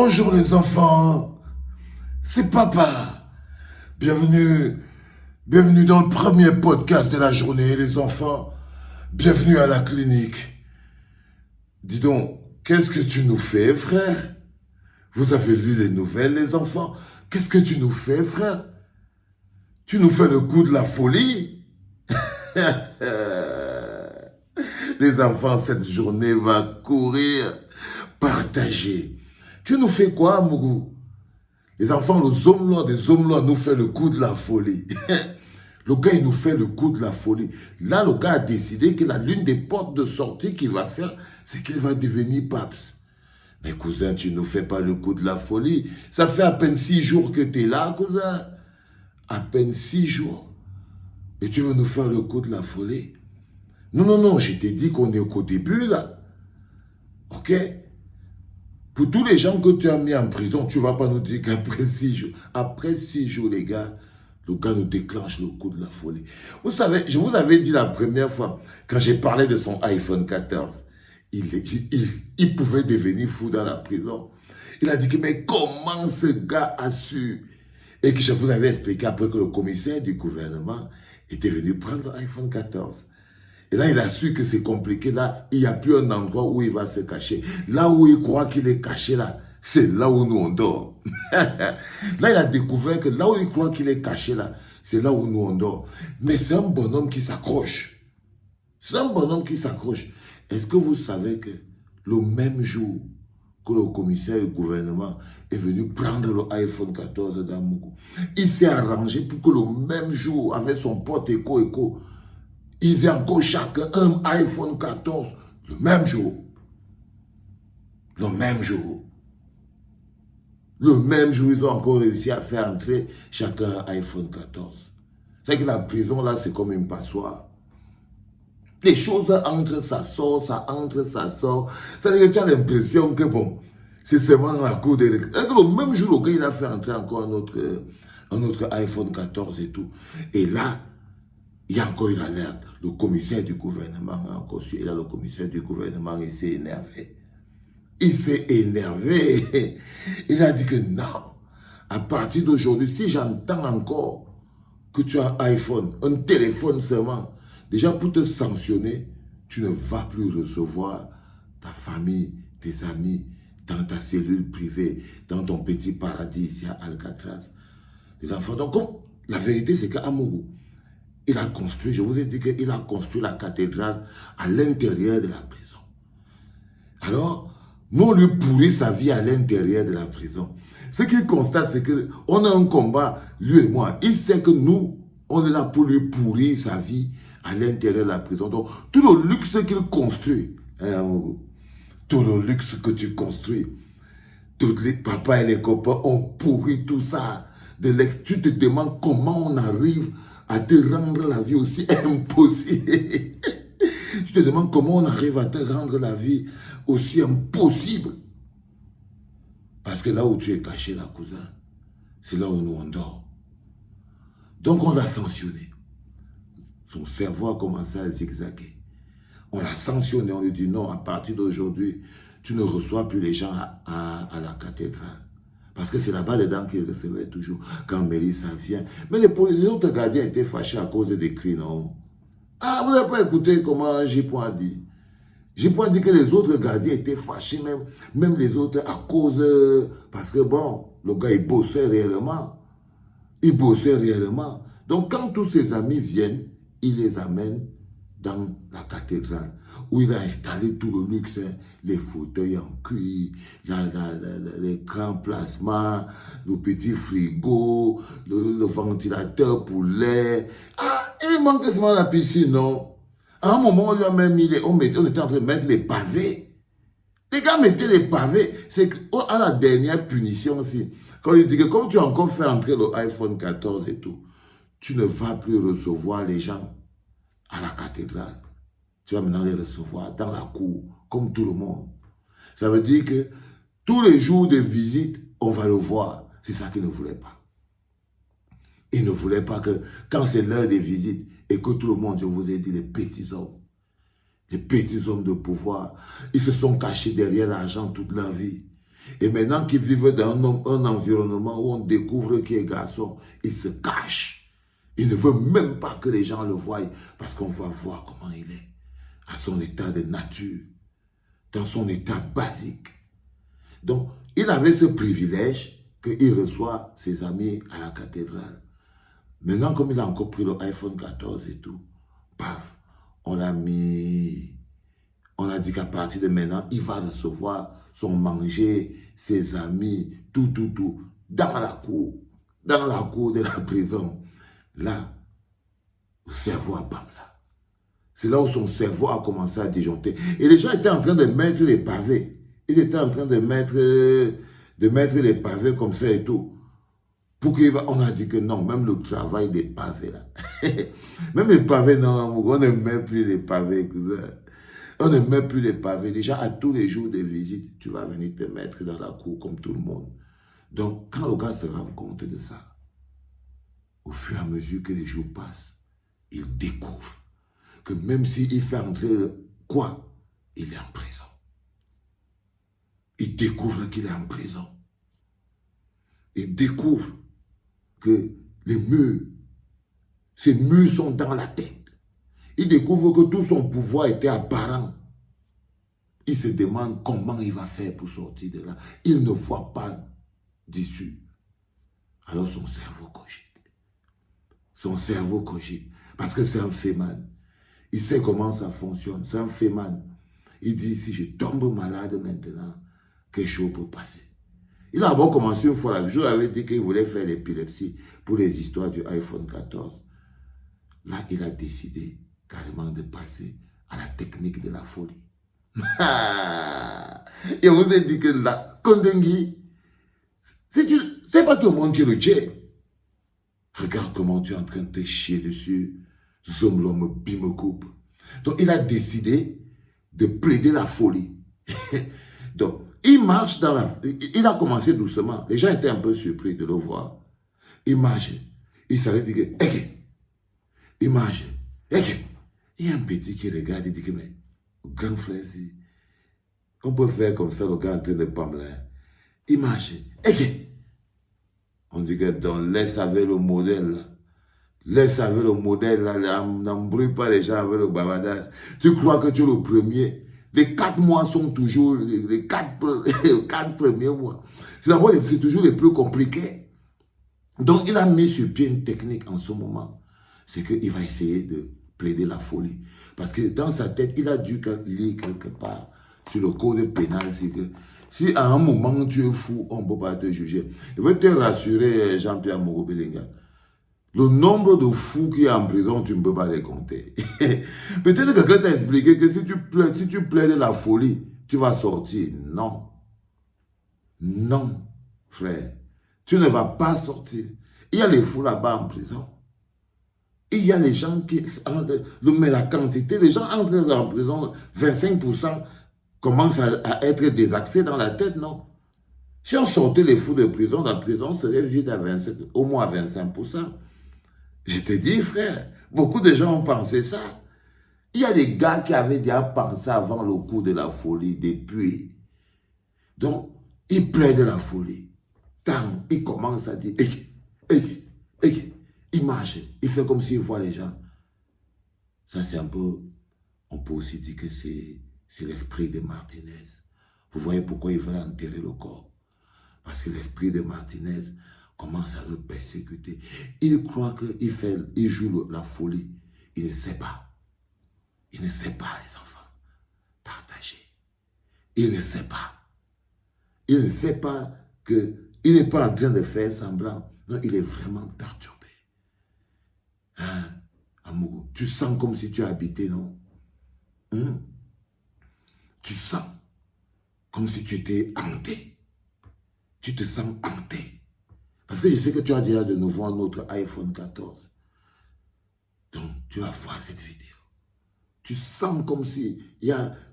Bonjour les enfants, c'est papa. Bienvenue dans le premier podcast de la journée les enfants. Bienvenue à la clinique. Dis donc, qu'est-ce que tu nous fais frère? Vous avez lu les nouvelles les enfants? Qu'est-ce que tu nous fais frère? Tu nous fais le coup de la folie? Les enfants, cette journée va courir, partager. Tu nous fais quoi, Mougou? Les enfants, le Zomlo nous fait le coup de la folie. Le gars, il nous fait le coup de la folie. Là, le gars a décidé que l'une des portes de sortie qu'il va faire, c'est qu'il va devenir paps. Mais cousin, tu nous fais pas le coup de la folie. Ça fait à peine 6 jours que tu es là, cousin. À peine 6 jours. Et tu veux nous faire le coup de la folie? Non, je t'ai dit qu'on est qu'au début, là. Ok? Pour tous les gens que tu as mis en prison, tu ne vas pas nous dire qu'après 6 jours, les gars, le gars nous déclenche le coup de la folie. Vous savez, je vous avais dit la première fois, quand j'ai parlé de son iPhone 14, il pouvait devenir fou dans la prison. Il a dit que, mais comment ce gars a su? Et que je vous avais expliqué après que le commissaire du gouvernement était venu prendre l'iPhone 14. Et là, il a su que c'est compliqué. Là, il n'y a plus un endroit où il va se cacher. Là où il croit qu'il est caché, là, c'est là où nous on dort. Là, il a découvert que là où il croit qu'il est caché, là, c'est là où nous on dort. Mais c'est un bonhomme qui s'accroche. C'est un bonhomme qui s'accroche. Est-ce que vous savez que le même jour que le commissaire du gouvernement est venu prendre le iPhone 14 d'Amougou, il s'est arrangé pour que le même jour, avec son pote Eco, ils aient encore chacun un iPhone 14 le même jour. Le même jour. Le même jour, ils ont encore réussi à faire entrer chacun un iPhone 14. C'est que la prison, là, c'est comme une passoire. Les choses entrent, ça sort, ça entre, ça sort. C'est-à-dire que tu as l'impression que, bon, c'est seulement la cour des... Le même jour, le gars, il a fait entrer encore un autre iPhone 14 et tout. Et là, il y a encore une alerte. Le commissaire du gouvernement a encore su. Et là, le commissaire du gouvernement, il s'est énervé. Il s'est énervé. Il a dit que non. À partir d'aujourd'hui, si j'entends encore que tu as un iPhone, un téléphone seulement, déjà pour te sanctionner, tu ne vas plus recevoir ta famille, tes amis, dans ta cellule privée, dans ton petit paradis ici à Alcatraz. Les enfants, donc, la vérité, c'est qu'à Mougou, il a construit, je vous ai dit qu'il a construit la cathédrale à l'intérieur de la prison. Alors, nous, on lui pourrit sa vie à l'intérieur de la prison. Ce qu'il constate, c'est qu'on a un combat, lui et moi. Il sait que nous, on est là pour lui pourrir sa vie à l'intérieur de la prison. Donc, tout le luxe qu'il construit, tout le luxe que tu construis, tous les papas et les copains ont pourri tout ça. Tu te demandes comment on arrive à te rendre la vie aussi impossible. Tu te demandes comment on arrive à te rendre la vie aussi impossible. Parce que là où tu es caché, là, cousin, c'est là où nous on dort. Donc on l'a sanctionné. Son cerveau a commencé à zigzaguer. On l'a sanctionné, on lui dit non, à partir d'aujourd'hui, tu ne reçois plus les gens à la cathédrale. Parce que c'est là-bas dedans qu'ils recevaient toujours quand Mélissa vient. Mais les autres gardiens étaient fâchés à cause des cris, non? Ah, vous n'avez pas écouté comment J-Point a dit? J-Point dit que les autres gardiens étaient fâchés, même les autres, à cause... parce que bon, le gars, il bossait réellement. Il bossait réellement. Donc, quand tous ses amis viennent, il les amène dans la cathédrale, où il a installé tout le luxe, les fauteuils en cuir, l'écran plasma, le petit frigo, le ventilateur pour l'air. Ah, il manque seulement la piscine, non? À un moment, on lui a même mis on était en train de mettre les pavés. Les gars mettaient les pavés. C'est à la dernière punition aussi. Quand il dit que comme tu as encore fait entrer le iPhone 14 et tout, tu ne vas plus recevoir les gens à la cathédrale. Tu vas maintenant les recevoir dans la cour, comme tout le monde. Ça veut dire que tous les jours de visite, on va le voir. C'est ça qu'il ne voulait pas. Il ne voulait pas que, quand c'est l'heure des visites, et que tout le monde, je vous ai dit, les petits hommes de pouvoir, ils se sont cachés derrière l'argent toute leur vie. Et maintenant qu'ils vivent dans un environnement où on découvre qu'il est garçon, il se cache. Il ne veut même pas que les gens le voient parce qu'on va voir comment il est, à son état de nature, dans son état basique. Donc, il avait ce privilège qu'il reçoit ses amis à la cathédrale. Maintenant, comme il a encore pris le iPhone 14 et tout, paf, on l'a mis, on a dit qu'à partir de maintenant, il va recevoir son manger, ses amis, tout, dans la cour de la prison. Là, le cerveau a bam là. C'est là où son cerveau a commencé à disjoncter. Et les gens étaient en train de mettre les pavés. Ils étaient en train de mettre les pavés comme ça et tout. Pour qu'il va, on a dit que non, même le travail des pavés là. Même les pavés, non, on ne met plus les pavés, cousin. On ne met plus les pavés. Déjà, à tous les jours de visite, tu vas venir te mettre dans la cour comme tout le monde. Donc, quand le gars se rend compte de ça, au fur et à mesure que les jours passent, il découvre que même s'il fait entrer quoi, il est en prison. Il découvre qu'il est en prison. Il découvre que les murs, ces murs sont dans la tête. Il découvre que tout son pouvoir était apparent. Il se demande comment il va faire pour sortir de là. Il ne voit pas d'issue. Alors son cerveau cogite. Son cerveau cogite. Parce que c'est un féman. Il sait comment ça fonctionne. C'est un féman. Il dit, si je tombe malade maintenant, quelque chose peut passer. Il a d'abord commencé une fois. Je lui avais dit qu'il voulait faire l'épilepsie pour les histoires du iPhone 14. Là, il a décidé carrément de passer à la technique de la folie. Et on vous a dit que là, Kondengui, c'est pas tout le monde qui le tue. Regarde comment tu es en train de te chier dessus. Zomlo me coupe. Donc, il a décidé de plaider la folie. Donc, il marche dans la... Il a commencé doucement. Les gens étaient un peu surpris de le voir. Il marche. Il s'allait dire que... Il marche. Il y a un petit qui regarde et dit que... Mais, grand frère, on peut faire comme ça, le gars en train de parler. Il marche. On dit que donc, laisse avec le modèle. Laisse avec le modèle. N'embrouille pas les gens avec le bavardage. Tu crois que tu es le premier. Les 4 mois sont toujours les 4 premiers mois. C'est toujours les plus compliqués. Donc, il a mis sur pied une technique en ce moment. C'est qu'il va essayer de plaider la folie. Parce que dans sa tête, il a dû lire quelque part sur le code pénal. C'est que si à un moment tu es fou, on ne peut pas te juger. Je veux te rassurer, Jean-Pierre Mogo-Belenga. Le nombre de fous qui est en prison, tu ne peux pas les compter. Peut-être que quelqu'un t'a expliqué que si tu plaides la folie, tu vas sortir. Non. Non, frère. Tu ne vas pas sortir. Il y a les fous là-bas en prison. Il y a les gens qui... Mais la quantité, les gens entrent en prison, 25% commencent à être désaxés dans la tête, non? Si on sortait les fous de prison, la prison serait vide à 27, au moins à 25%. Je te dis, frère, beaucoup de gens ont pensé ça. Il y a des gars qui avaient déjà pensé avant le coup de la folie, depuis. Donc, ils plaident la folie. Tant, ils commencent à dire, il marche, il fait comme s'il voit les gens. Ça, c'est un peu, on peut aussi dire que c'est l'esprit de Martinez. Vous voyez pourquoi ils veulent enterrer le corps? Parce que l'esprit de Martinez commence à le persécuter. Il croit qu'il joue la folie. Il ne sait pas. Il ne sait pas, les enfants. Partager. Il ne sait pas. Il ne sait pas qu'il n'est pas en train de faire semblant. Non, il est vraiment perturbé. Hein, amoureux, tu sens comme si tu habitais, non? Tu sens comme si tu étais hanté. Tu te sens hanté. Parce que je sais que tu as déjà de nouveau un autre iPhone 14. Donc, tu vas voir cette vidéo. Tu sens comme si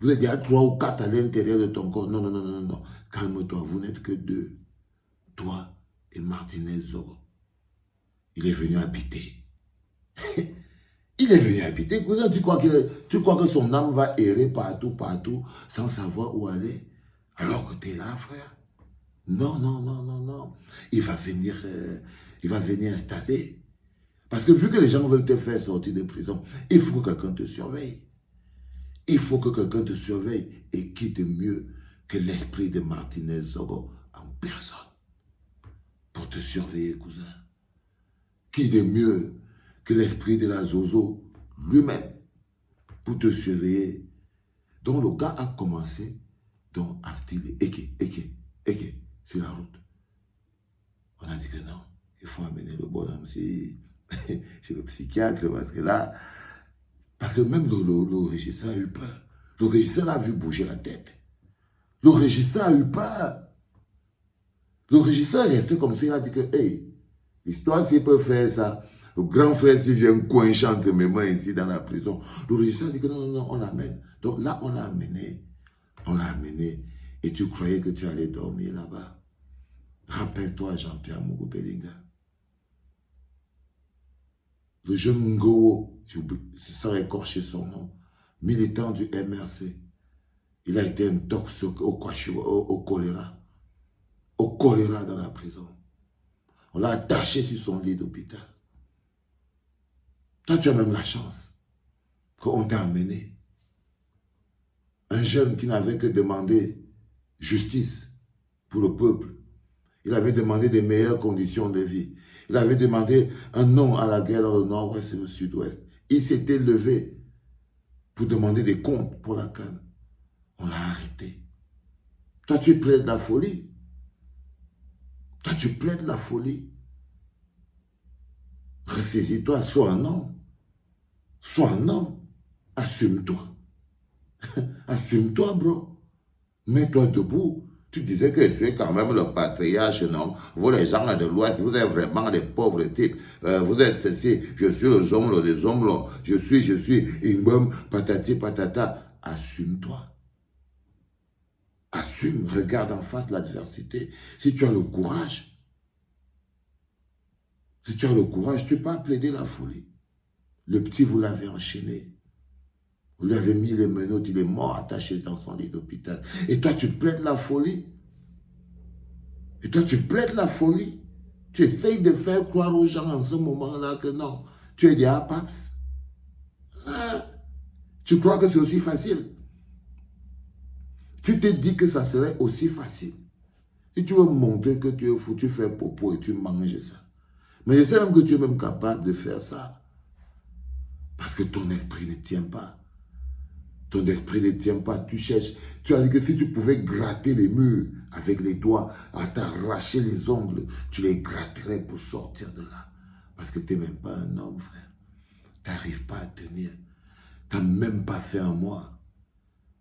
vous êtes déjà 3 ou 4 à l'intérieur de ton corps. Non. Calme-toi, vous n'êtes que 2. Toi et Martinez Zogo. Il est venu habiter. Il est venu habiter. Cousin, tu crois que son âme va errer partout, sans savoir où aller? Alors que tu es là, frère. Non, non, non, non, non. Il va venir installer. Parce que vu que les gens veulent te faire sortir de prison, il faut que quelqu'un te surveille. Il faut que quelqu'un te surveille. Et qui de mieux que l'esprit de Martinez Zogo en personne pour te surveiller, cousin? Qui de mieux que l'esprit de la Zozo lui-même pour te surveiller? Donc le gars a commencé donc à filer Eke, sur la route. On a dit que non, il faut amener le bonhomme chez le psychiatre parce que même le régisseur a eu peur. Le régisseur a vu bouger la tête. Le régisseur a eu peur. Le régisseur est resté comme ça, il a dit que, hey, l'histoire s'il peut faire ça, le grand frère s'il vient coincer entre mes mains ici dans la prison. Le régisseur a dit que non, non, non, on l'amène. Donc là, on l'a amené. Et tu croyais que tu allais dormir là-bas. Rappelle-toi Jean-Pierre Mugubelinga. Le jeune Ngo, sans écorcher son nom, militant du MRC. Il a été un tox au choléra. Au choléra dans la prison. On l'a attaché sur son lit d'hôpital. Toi, tu as même la chance qu'on t'a amené. Un jeune qui n'avait que demandé justice pour le peuple. Il avait demandé des meilleures conditions de vie. Il avait demandé un non à la guerre dans le nord-ouest et le sud-ouest. Il s'était levé pour demander des comptes pour la canne. On l'a arrêté. Toi, tu plaides la folie. Toi, tu plaides la folie. Ressaisis-toi, sois un homme. Sois un homme. Assume-toi. Assume-toi, bro. Mets-toi debout. Tu disais que tu es quand même le patriarche, non? Vous, les gens de l'Ouest, vous êtes vraiment des pauvres types. Vous êtes ceci. Je suis le zomlo des zomlos. Je suis Imbum, patati, patata. Assume-toi. Assume, regarde en face l'adversité. Si tu as le courage, tu peux plaider la folie. Le petit, vous l'avez enchaîné. Vous lui avez mis les menottes, il est mort attaché dans son lit d'hôpital. Et toi, tu plaides la folie. Tu essayes de faire croire aux gens en ce moment-là que non, tu es des apaps. Ah, tu crois que c'est aussi facile? Tu te dis que ça serait aussi facile. Et tu veux montrer que tu es fou, tu fais popo et tu manges ça. Mais je sais même que tu es même capable de faire ça. Parce que ton esprit ne tient pas. Ton esprit ne tient pas. Tu cherches. Tu as dit que si tu pouvais gratter les murs avec les doigts, à t'arracher les ongles, tu les gratterais pour sortir de là. Parce que tu n'es même pas un homme, frère. Tu n'arrives pas à tenir. Tu n'as même pas fait un mois.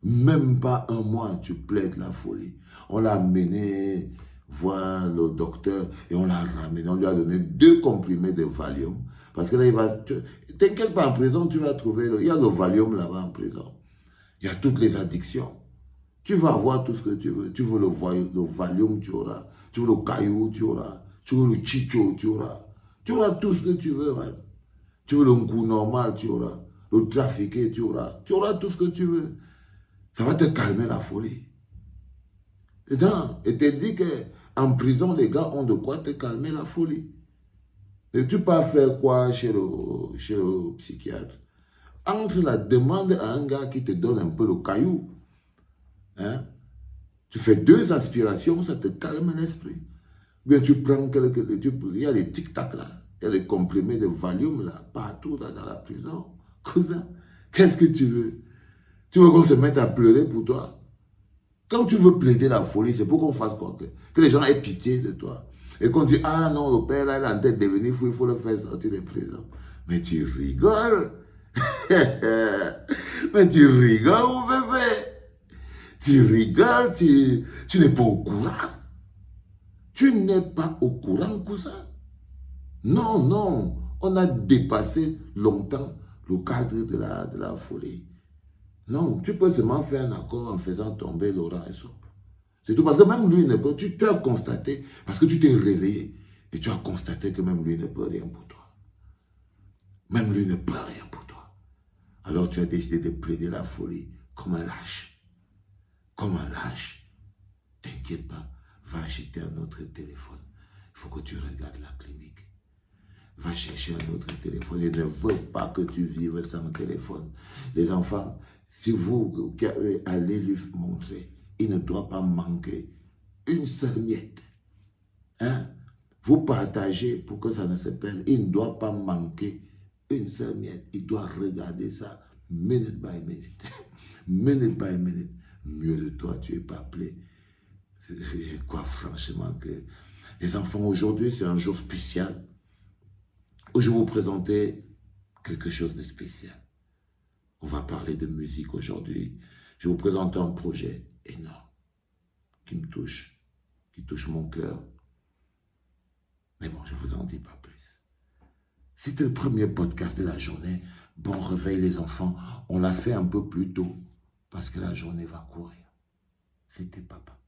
Même pas un mois, tu plaides la folie. On l'a amené voir le docteur et on l'a ramené. On lui a donné 2 comprimés de Valium. Parce que là, il va... T'inquiète pas, en prison, tu vas trouver... Il y a le Valium là-bas en prison. Il y a toutes les addictions. Tu vas avoir tout ce que tu veux. Tu veux le Valium, tu auras. Tu veux le caillou, tu auras. Tu veux le chicho, tu auras. Tu auras tout ce que tu veux. Hein. Tu veux le coup normal, tu auras. Le trafiqué, tu auras. Tu auras tout ce que tu veux. Ça va te calmer la folie. Et te dit qu'en prison, les gars ont de quoi te calmer la folie. Et tu peux faire quoi chez le psychiatre? Entre la demande à un gars qui te donne un peu le caillou, hein, tu fais 2 aspirations, ça te calme l'esprit. Bien, tu prends il y a les tic-tac là, il y a les comprimés de Valium là, partout là, dans la prison. Cousin, qu'est-ce que tu veux? Tu veux qu'on se mette à pleurer pour toi? Quand tu veux plaider la folie, c'est pour qu'on fasse quoi? Que les gens aient pitié de toi. Et qu'on dit, ah non, le père là, il est en tête de devenir fou, il faut le faire sortir de prison. Mais tu rigoles. Mais tu rigoles, mon bébé. Tu rigoles, tu n'es pas au courant. Tu n'es pas au courant, cousin. Non, non. On a dépassé longtemps le cadre de la folie. Non, tu peux seulement faire un accord en faisant tomber Laurent et ça. C'est tout, parce que même lui ne peut, tu as constaté, parce que tu t'es réveillé, et tu as constaté que même lui ne peut rien pour toi. Même lui ne peut rien pour toi. Alors tu as décidé de plaider la folie comme un lâche. Comme un lâche. T'inquiète pas, Va acheter un autre téléphone. Il faut que tu regardes la clinique. Va chercher un autre téléphone. Il ne veut pas que tu vives sans téléphone. Les enfants, si vous allez lui montrer, il ne doit pas manquer une seule miette. Hein? Vous partagez pour que ça ne se perde. Il ne doit pas manquer une seule miette. Il doit regarder ça minute by minute. Minute by minute. Mieux de toi, tu n'es pas appelé. Je crois franchement que les enfants, aujourd'hui, c'est un jour spécial où je vais vous présenter quelque chose de spécial. On va parler de musique aujourd'hui. Je vais vous présenter un projet énorme qui me touche, qui touche mon cœur. Mais bon, je ne vous en dis pas plus. C'était le premier podcast de la journée. Bon réveil les enfants. On l'a fait un peu plus tôt parce que la journée va courir. C'était papa.